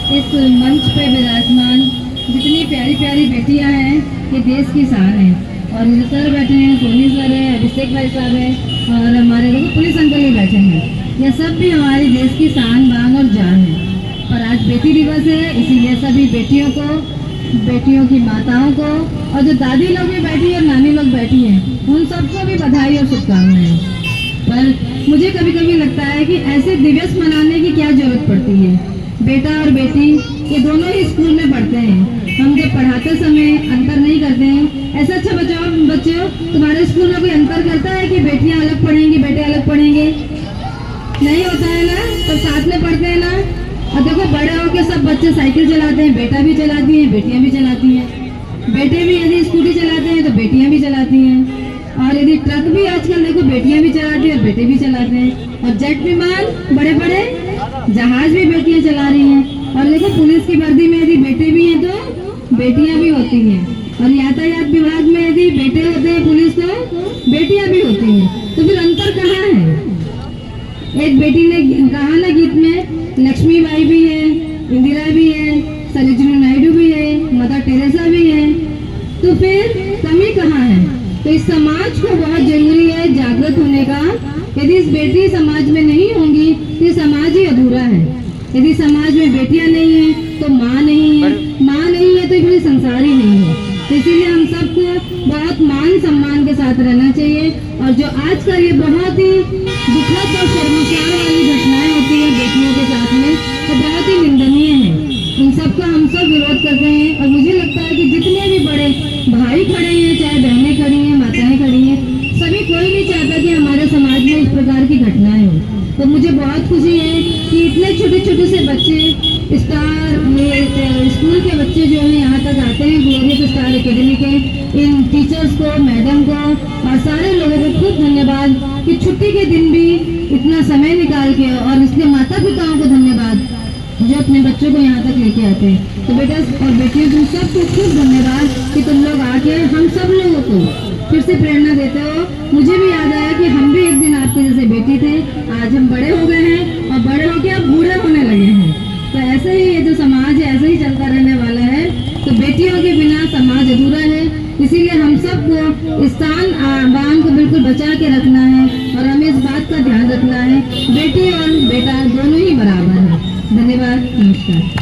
इस मंच पे विराजमान जितनी प्यारी प्यारी बेटियां हैं ये देश की शान है। और ये सर बैठे हैं, सोनी सर है, अभिषेक भाई साहब है और हमारे देखो पुलिस अंकल ही बैठे हैं। ये सब भी हमारे देश की शान बांग और जान है। और आज बेटी दिवस है, इसीलिए सभी बेटियों को, बेटियों की माताओं को और जो दादी लोग भी बैठी और नानी लोग बैठी हैं उन सबको भी बधाई और शुभकामनाएं। पर मुझे कभी कभी लगता है कि ऐसे दिवस मनाने की क्या जरूरत पड़ती है। बेटा और बेटी ये दोनों ही स्कूल में पढ़ते हैं। हम जब पढ़ाते समय अंतर नहीं करते हैं। ऐसा अच्छा बच्चों तुम्हारे स्कूल में कोई अंतर करता है कि बेटियां अलग पढ़ेंगी बेटे अलग पढ़ेंगे? नहीं होता है ना, तो साथ में पढ़ते हैं ना। और देखो बड़े होके सब बच्चे साइकिल चलाते हैं, बेटा भी चलाती है, बेटियां भी चलाती हैं। बेटे भी यदि स्कूटी चलाते हैं तो बेटियां भी चलाती हैं। और यदि ट्रक भी आजकल देखो बेटियां भी चलाती हैं और बेटे भी चलाते हैं। और जेट विमान, बड़े बड़े जहाज भी बेटियां चला रही हैं। और देखो पुलिस की वर्दी में यदि बेटे भी हैं तो बेटियां भी होती हैं। और यातायात विभाग में यदि बेटे होते हैं पुलिस तो बेटियां भी होती हैं। तो फिर अंतर कहाँ है? एक बेटी ने कहा ना गीत में, लक्ष्मी बाई भी है, इंदिरा भी है, सरोजिनी नायडू भी है, मदर टेरेसा भी है। तो फिर कमी कहाँ है? तो इस समाज को बहुत जरूरी है जागृत होने का। यदि इस बेटी समाज में नहीं होंगी तो ये समाज ही अधूरा है। यदि समाज में बेटियां नहीं है तो माँ नहीं है, माँ नहीं है तो फिर संसार ही नहीं है। तो इसीलिए हम सबको बहुत मान सम्मान के साथ रहना चाहिए। और जो आज का ये बहुत ही दुखद और शर्मसार वाली घटनाएं होती है बेटियों के साथ में, तो बहुत ही निंदनीय है। इन सबका हम सब विरोध करते हैं। और मुझे लगता है कि जितने भी बड़े भाई खड़े हैं, चाहे बहनें खड़ी हैं, माताएं खड़ी हैं, सभी कोई नहीं चाहता कि हमारे समाज में इस प्रकार की घटनाएं हो। तो मुझे बहुत खुशी है कि इतने छोटे छोटे से बच्चे स्टार स्कूल के बच्चे जो है यहाँ तक आते हैं, ग्लोरियस स्टार एकेडमी के इन टीचर्स को, मैडम को और सारे लोगों को खूब धन्यवाद कि छुट्टी के दिन भी इतना समय निकाल के, और इसलिए माता पिताओं को धन्यवाद जो अपने बच्चों को यहाँ तक लेके आते हैं। तो बेटा और बेटियों तुम सबको खूब धन्यवाद कि तुम लोग आके हम सब लोगों को फिर से प्रेरणा देते हो। मुझे भी याद आया कि हम भी एक दिन आपके जैसे बेटी थे, आज हम बड़े हो गए हैं और बड़े होके अब बूढ़े होने लगे हैं। तो ऐसे ही ये जो समाज है ऐसे ही चलता रहने वाला है। तो बेटियों के बिना समाज अधूरा है। इसीलिए हम सबको स्थान बांग को बिल्कुल बचा के रखना है और हमें इस बात का ध्यान रखना है बेटी और बेटा दोनों ही बराबर है। धन्यवाद, नमस्कार।